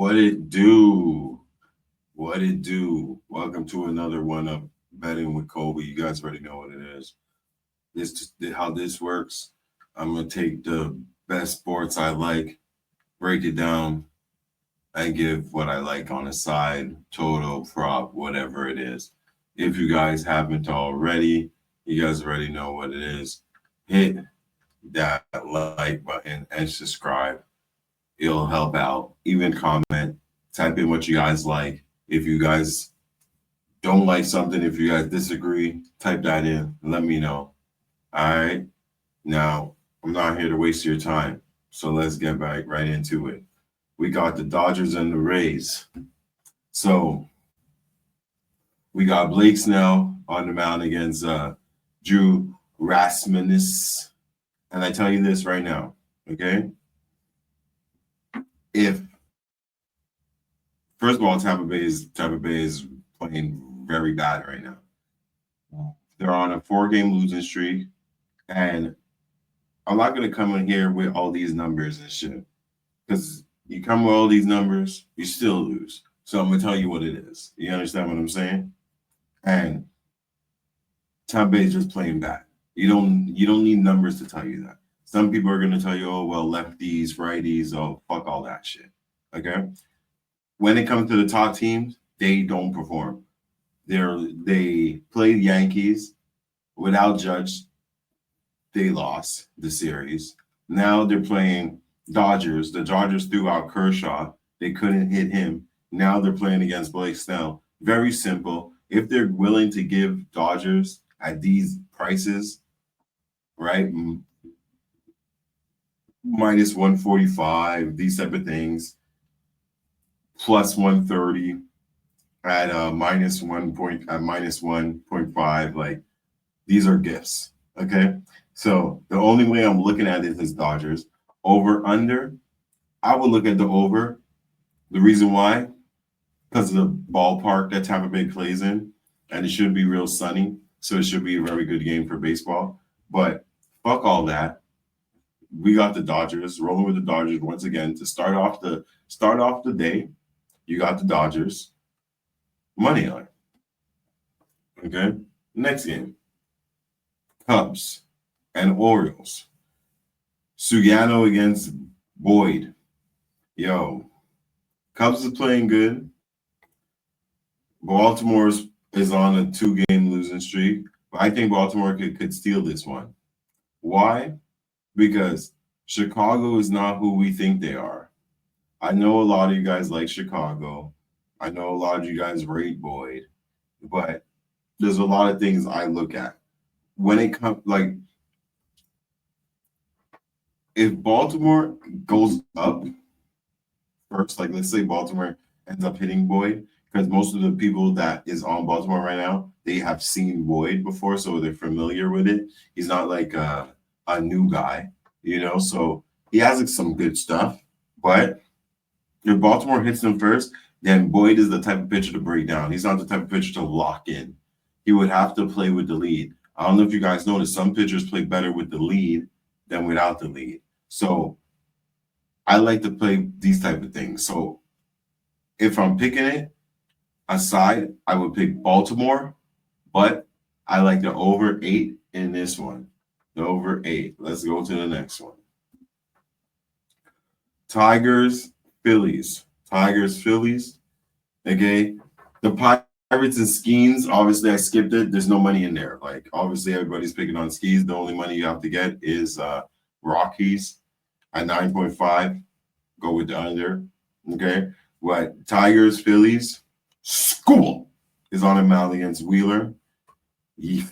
What it do? What it do? Welcome to another one of Betting with Kobe. You guys already know what it is. This how this works. I'm gonna take the best sports I like, break it down, and give what I like on the side, total, prop, whatever it is. If you guys haven't already, you guys already know what it is. Hit that like button and subscribe. It'll help out. Even comment, type in what you guys like. If you guys don't like something, if you guys disagree, type that in and let me know. All right. Now, I'm not here to waste your time. So let's get back right into it. We got the Dodgers and the Rays. So we got Blake Snell on the mound against Drew Rasmussen. And I tell you this right now, okay? If first of all, Tampa Bay is playing very bad right now. They're on a 4-game losing streak, and I'm not gonna come in here with all these numbers and shit, because you come with all these numbers, you still lose. So I'm gonna tell you what it is. You understand what I'm saying? And Tampa Bay is just playing bad. You don't need numbers to tell you that. Some people are gonna tell you, oh well, lefties, righties, oh fuck all that shit. Okay. When it comes to the top teams, they don't perform. They play the Yankees without Judge. They lost the series. Now they're playing Dodgers. The Dodgers threw out Kershaw. They couldn't hit him. Now they're playing against Blake Snell. Very simple. If they're willing to give Dodgers at these prices, right? Minus 145, these type of things, plus 130 at minus 1.5. Like, these are gifts. Okay. So the only way I'm looking at it is Dodgers. Over under, I would look at the over. The reason why, because of the ballpark that Tampa Bay plays in, and it should be real sunny. So it should be a very good game for baseball. But fuck all that. We got the Dodgers, rolling with the Dodgers once again to start off the day. You got the Dodgers money line. Okay. Next game. Cubs and Orioles. Sugano against Boyd. Yo. Cubs is playing good. Baltimore is on a 2-game losing streak. But I think Baltimore could steal this one. Why? Because Chicago is not who we think they are. I know a lot of you guys like Chicago. I know a lot of you guys rate Boyd. But there's a lot of things I look at. When it comes, like, if Baltimore goes up first, like let's say Baltimore ends up hitting Boyd, because most of the people that is on Baltimore right now, they have seen Boyd before, so they're familiar with it. He's not like a new guy, so he has like some good stuff. But if Baltimore hits him first, then Boyd is the type of pitcher to break down. He's not the type of pitcher to lock in. He would have to play with the lead. I don't know if you guys noticed, some pitchers play better with the lead than without the lead. So I like to play these type of things. So if I'm picking it aside, I would pick Baltimore, but I like the over 8 in this one. The over 8. Let's go to the next one. Tigers, Phillies. Okay. The Pirates and Skeens, obviously I skipped it. There's no money in there. Like, obviously everybody's picking on Skeens. The only money you have to get is Rockies at 9.5. Go with the under. Okay. But Tigers, Phillies, school is on the mound against Wheeler. Yeesh.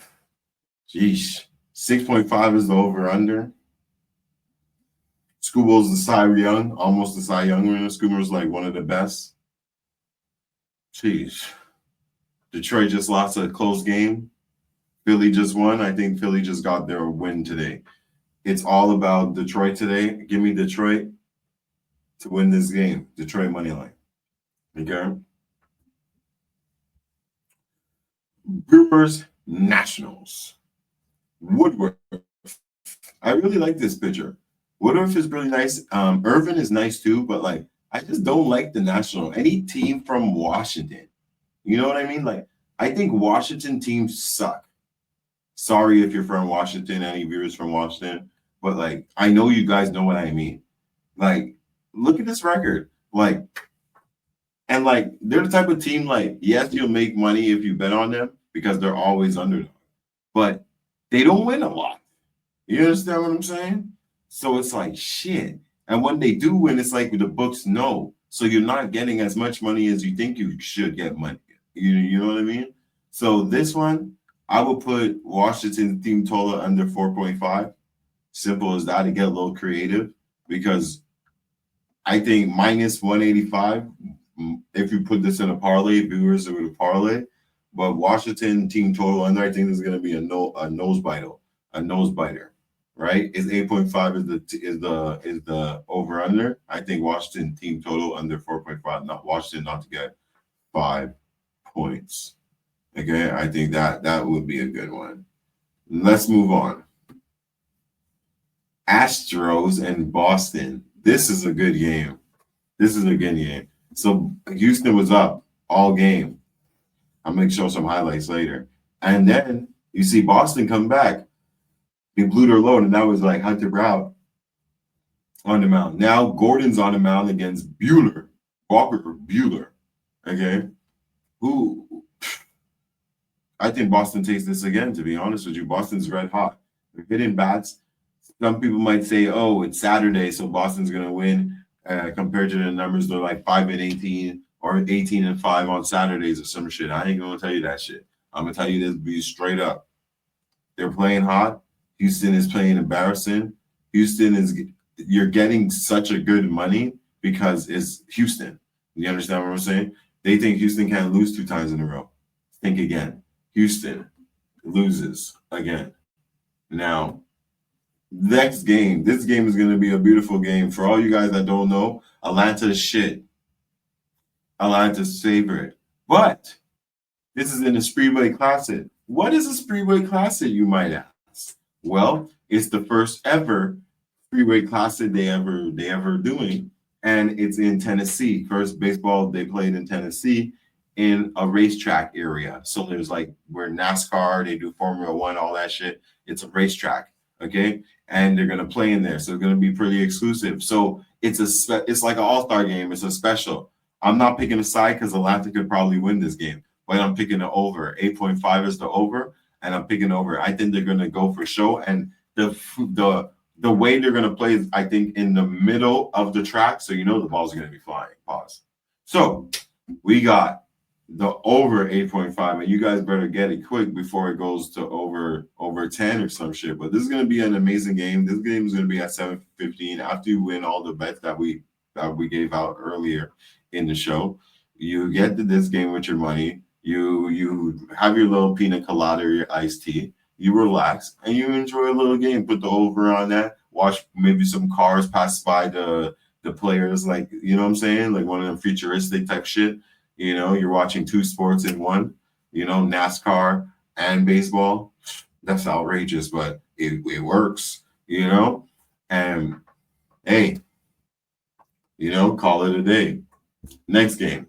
6.5 is the over-under. Scooble's the Cy Young, almost the Cy Young winner. Scooble's like one of the best. Jeez. Detroit just lost a close game. Philly just won. I think Philly just got their win today. It's all about Detroit today. Give me Detroit to win this game. Detroit money line. Okay. Brewers Nationals. Woodworth. I really like this pitcher. Woodruff is really nice. Irvin is nice too, but like I just don't like the National. Any team from Washington. You know what I mean? Like, I think Washington teams suck. Sorry if you're from Washington, any viewers from Washington, but like, I know you guys know what I mean. Like, look at this record. Like, and like, they're the type of team, like, yes, you'll make money if you bet on them because they're always underdog, but they don't win a lot. You understand what I'm saying? So it's like shit. And when they do win, it's like the books know. So you're not getting as much money as you think you should get money. You know what I mean? So this one, I would put Washington team total under 4.5. Simple as that, to get a little creative, because I think minus 185, if you put this in a parlay, viewers with a parlay, but Washington team total under, I think this is going to be a nose biter, right? Is 8.5 is the over under. I think Washington team total under 4.5, not Washington not to get 5 points. Okay, I think that would be a good one. Let's move on. Astros and Boston. This is a good game. So Houston was up all game. I'm going to show some highlights later. And then you see Boston come back. They blew their load, and that was like Hunter Brown on the mound. Now Gordon's on the mound against Walker Buehler. Okay. Who I think Boston takes this again, to be honest with you. Boston's red hot. They're hitting bats. Some people might say, oh, it's Saturday, so Boston's going to win. Compared to the numbers, they're like 5-18 or 18-5 on Saturdays or some shit. I ain't going to tell you that shit. I'm going to tell you this, be straight up. They're playing hot. Houston is playing embarrassing. You're getting such a good money because it's Houston. You understand what I'm saying? They think Houston can't lose 2 times in a row. Think again. Houston loses again. Now, next game. This game is going to be a beautiful game. For all you guys that don't know, Atlanta is shit. Atlanta's favorite. But this is in the Speedway Classic. What is a Speedway Classic, you might ask? Well, it's the first ever Speedway Classic they ever doing, and it's in Tennessee. First baseball they played in Tennessee in a racetrack area. So there's like where NASCAR, they do Formula One, all that shit. It's a racetrack, okay? And they're gonna play in there, so it's gonna be pretty exclusive. So it's like an all-star game. It's a special. I'm not picking a side because Atlanta could probably win this game, but I'm picking the over. 8.5 is the over, and I'm picking over. I think they're gonna go for show, and the way they're gonna play is, I think, in the middle of the track, so you know the balls are gonna be flying. Pause. So we got the over 8.5, and you guys better get it quick before it goes to over 10 or some shit. But this is going to be an amazing game. This game is going to be at 7:15 after you win all the bets that we gave out earlier in the show. You get to this game with your money. You have your little pina colada or your iced tea. You relax and you enjoy a little game. Put the over on that. Watch maybe some cars pass by the players, like, you know what I'm saying, like one of them futuristic type shit. You know, you're watching 2 sports in one, you know, NASCAR and baseball. That's outrageous, but it works, you know. And, hey, you know, call it a day. Next game.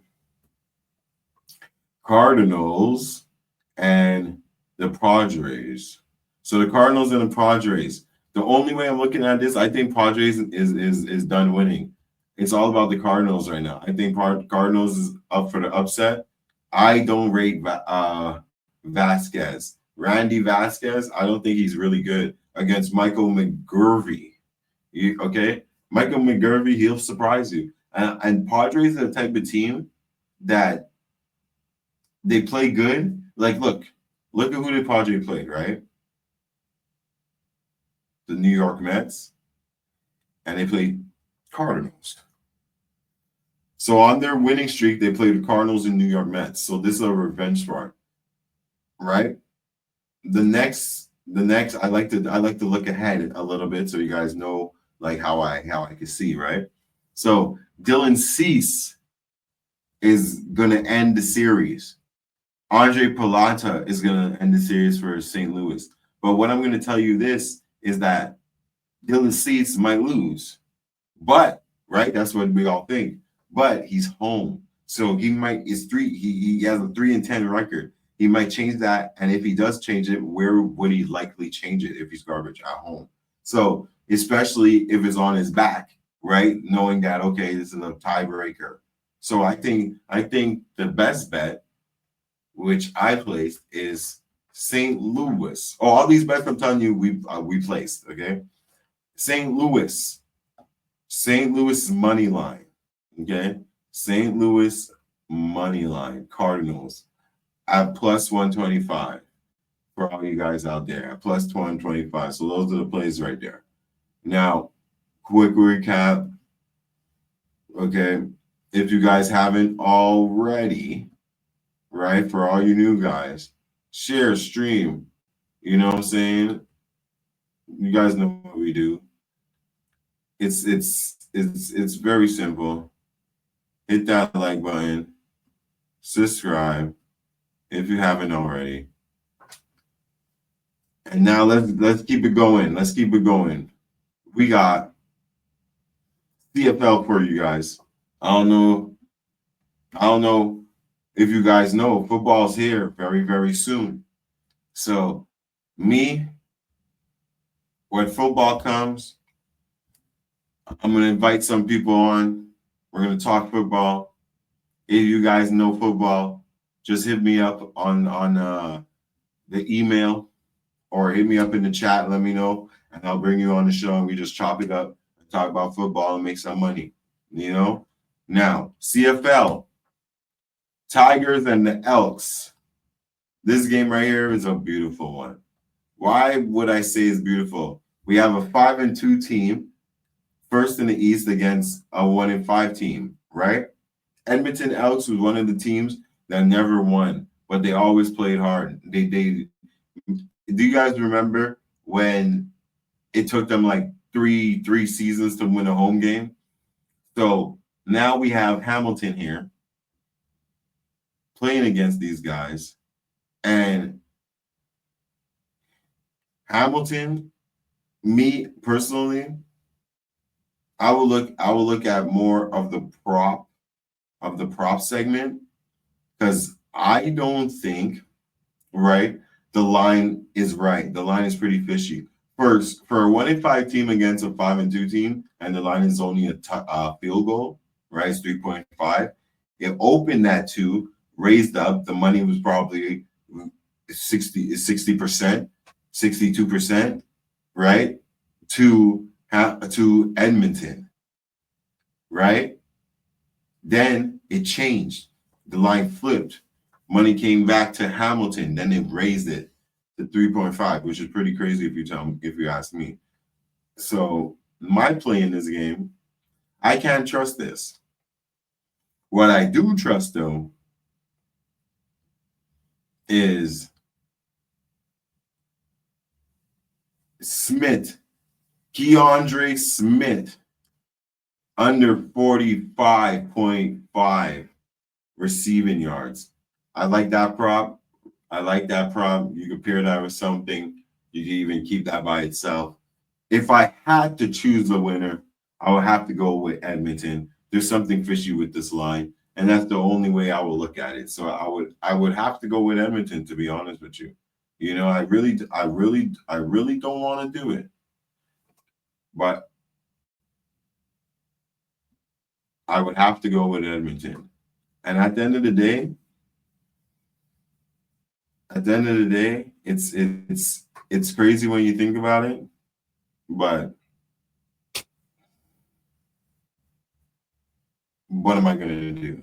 Cardinals and the Padres. So the Cardinals and the Padres. The only way I'm looking at this, I think Padres is done winning. It's all about the Cardinals right now. I think Cardinals is up for the upset. I don't rate Vasquez. Randy Vasquez, I don't think he's really good against Michael McGurvey. Okay? Michael McGurvey, he'll surprise you. And Padres are the type of team that they play good. Like, look at who the Padres played, right? The New York Mets. And they played Cardinals. So on their winning streak, they played the Cardinals and New York Mets. So this is a revenge spot, right? The next, I like to look ahead a little bit so you guys know like how I can see, right? So Dylan Cease is gonna end the series. Andre Palata is gonna end the series for St. Louis. But what I'm gonna tell you this is that Dylan Cease might lose, but right, that's what we all think. but he's home. So he might he has a 3-10 record. He might change that. And if he does change it, where would he likely change it if he's garbage at home? So especially if it's on his back, right? Knowing that, okay, this is a tiebreaker. So I think the best bet, which I placed, is St. Louis. Oh, all these bets I'm telling you, we placed. Okay, St. Louis money line. Okay, St. Louis money line Cardinals at plus 125 for all you guys out there at plus 125. So those are the plays right there. Now, quick recap. Okay, if you guys haven't already, right, for all you new guys, share, stream. You know what I'm saying? You guys know what we do. It's very simple. Hit that like button, subscribe if you haven't already. And now let's keep it going. Let's keep it going. We got CFL for you guys. I don't know if you guys know, football's here very, very soon. So when football comes, I'm going to invite some people on. We're going to talk football. If you guys know football, just hit me up on the email or hit me up in the chat. Let me know, and I'll bring you on the show, and we just chop it up and talk about football and make some money, you know? Now, CFL, Tigers and the Elks. This game right here is a beautiful one. Why would I say it's beautiful? We have a 5-2 team, first in the East against a 1-5 team, right? Edmonton Elks was one of the teams that never won, but they always played hard. They do you guys remember when it took them like three seasons to win a home game? So now we have Hamilton here playing against these guys, and Hamilton, me personally, I will look at more of the prop segment, because I don't think, right, the line is right. The line is pretty fishy. First, for a 1-5 team against a 5-2 team, and the line is only a field goal, right? It's 3.5. It opened at 2, raised up. The money was probably 60%, 62%, right? To Edmonton, right? Then it changed. The line flipped. Money came back to Hamilton. Then they raised it to 3.5, which is pretty crazy if you ask me. So my play in this game, I can't trust this. What I do trust, though, is Smith, Keandre Smith, under 45.5 receiving yards. I like that prop. You can pair that with something. You can even keep that by itself. If I had to choose a winner, I would have to go with Edmonton. There's something fishy with this line, and that's the only way I will look at it. So I would have to go with Edmonton, to be honest with you. You know, I really don't want to do it, but I would have to go with Edmonton. And at the end of the day, it's crazy when you think about it, but what am I gonna do?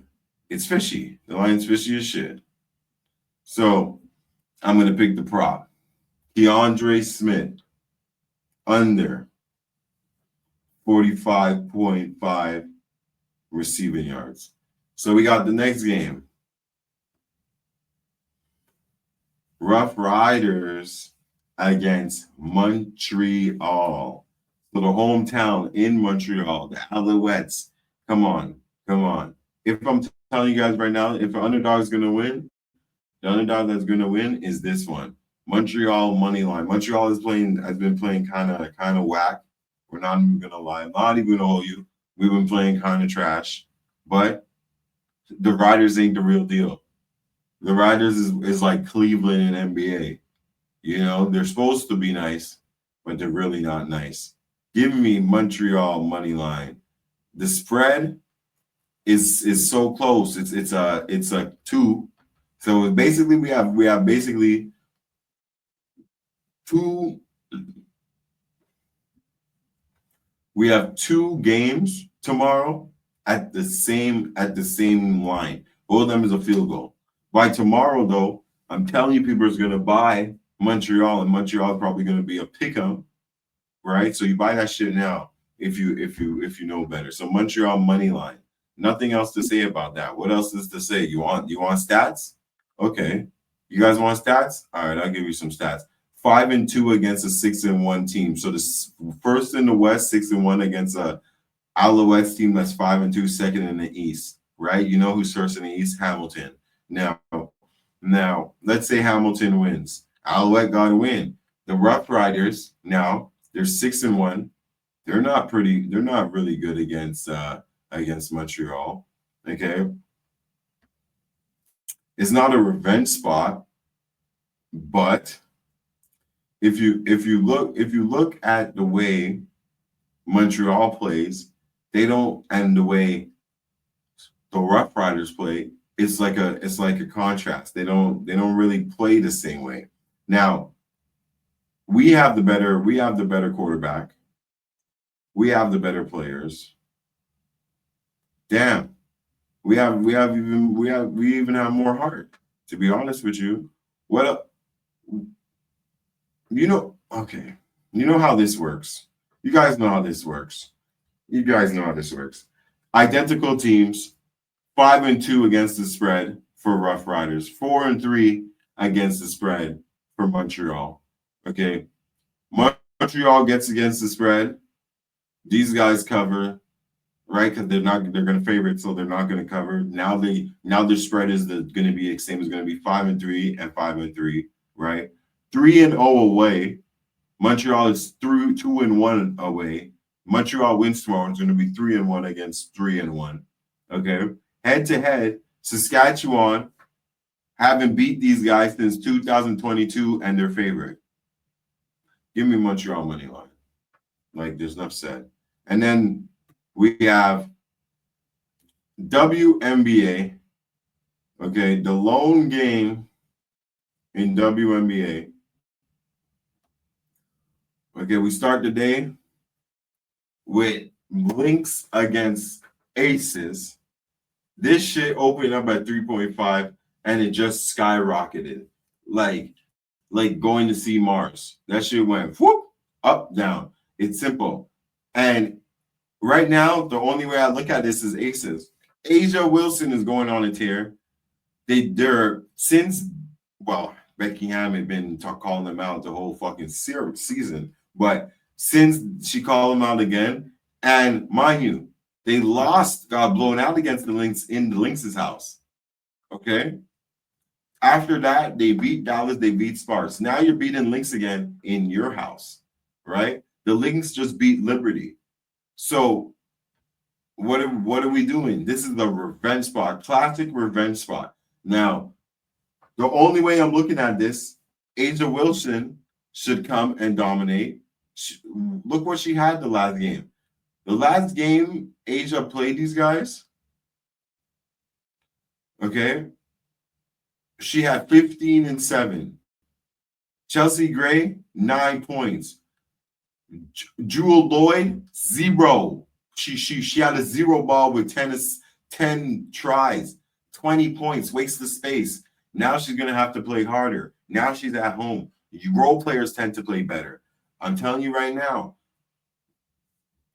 It's fishy. The line's fishy as shit. So I'm gonna pick the prop. Keandre Smith under 45.5 receiving yards. So we got the next game. Rough Riders against Montreal. So the hometown in Montreal, the Alouettes. Come on. If I'm telling you guys right now, if an underdog is going to win, the underdog that's going to win is this one. Montreal money line. Montreal has been playing kind of whack. We're not even going to lie. I'm not even going to hold you. We've been playing kind of trash. but the Riders ain't the real deal. The Riders is like Cleveland and NBA. You know, they're supposed to be nice, but they're really not nice. Give me Montreal money line. The spread is so close. It's a 2. So basically we have basically two we have 2 games tomorrow at the same line. Both of them is a field goal. By tomorrow though, I'm telling you people is gonna buy Montreal, and Montreal is probably gonna be a pick 'em, right? So you buy that shit now if you know better. So Montreal money line. Nothing else to say about that. What else is to say? You want stats? Okay. You guys want stats? All right, I'll give you some stats. 5-2 against a 6-1 team. So the first in the West, 6-1 against a Alouettes team that's 5-2, second in the East, right? You know who's first in the East? Hamilton. Now, let's say Hamilton wins. Alouette got to win. The Rough Riders, now they're 6-1. They're not really good against Montreal. Okay. It's not a revenge spot, but if you look at the way Montreal plays, they don't, and the way the Rough Riders play, it's like a contrast. They don't really play the same way. Now, we have the better quarterback. We have the better players. Damn. We even have more heart, to be honest with you. Okay. You know how this works. You guys know how this works. Identical teams, 5-2 against the spread for Rough Riders, 4-3 against the spread for Montreal. Okay. Montreal gets against the spread. These guys cover, right? Because they're going to favorite, so they're not going to cover. Now their spread is going to be the same. It's going to be 5-3 and 5-3, right? 3-0 away. Montreal is through 2-1 away. Montreal wins tomorrow. It's going to be 3-1 against 3-1. Okay. Head to head, Saskatchewan haven't beat these guys since 2022, and they're favorite. Give me Montreal money line. Like, there's enough said. And then we have WNBA. Okay, the lone game in WNBA. Okay, we start the day with Lynx against Aces. This shit opened up at 3.5 and it just skyrocketed. Like going to see Mars. That shit went whoop, up, down. It's simple. And right now, the only way I look at this is Aces. Asia Wilson is going on a tear. They're since, well, Becky Hammond been calling them out the whole fucking season. But since she called them out again, and mind you, they got blown out against the Lynx in the Lynx's house. Okay? After that, they beat Dallas, they beat Sparks. Now you're beating Lynx again in your house, right? The Lynx just beat Liberty. So what are we doing? This is the revenge spot, classic revenge spot. Now, the only way I'm looking at this, Asia Wilson should come and dominate. Look what she had the last game. The last game Asia played these guys, okay, she had 15-7. Chelsea Gray, 9 points. Jewel Lloyd, 0. She had a 0 ball with 10 tries, 20 points, waste of space. Now she's going to have to play harder. Now she's at home. Role players tend to play better. I'm telling you right now,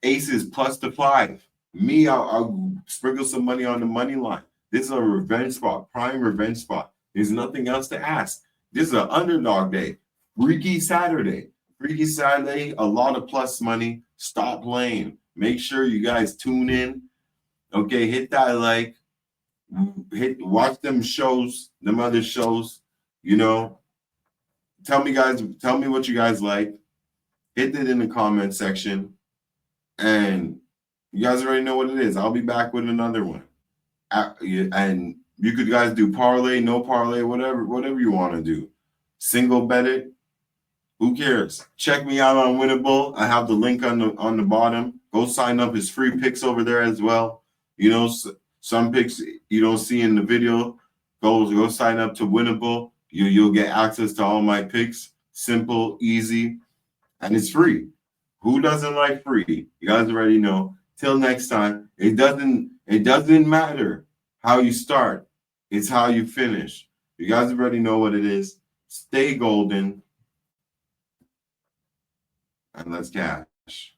Aces +5. Me, I'll sprinkle some money on the money line. This is a revenge spot, prime revenge spot. There's nothing else to ask. This is an underdog day. Freaky Saturday, a lot of plus money. Stop playing. Make sure you guys tune in. Okay, hit that like. Watch them shows, them other shows. You know, tell me what you guys like. Hit it in the comment section. And you guys already know what it is. I'll be back with another one. And you could guys do parlay, no parlay, whatever you want to do. Single bet it. Who cares? Check me out on Winnable. I have the link on the bottom. Go sign up. It's free picks over there as well. You know, some picks you don't see in the video. Go sign up to Winnable. You'll get access to all my picks. Simple, easy, and it's free. Who doesn't like free? You guys already know. Till next time. It doesn't matter how you start. It's how you finish. You guys already know what it is. Stay golden. And let's cash.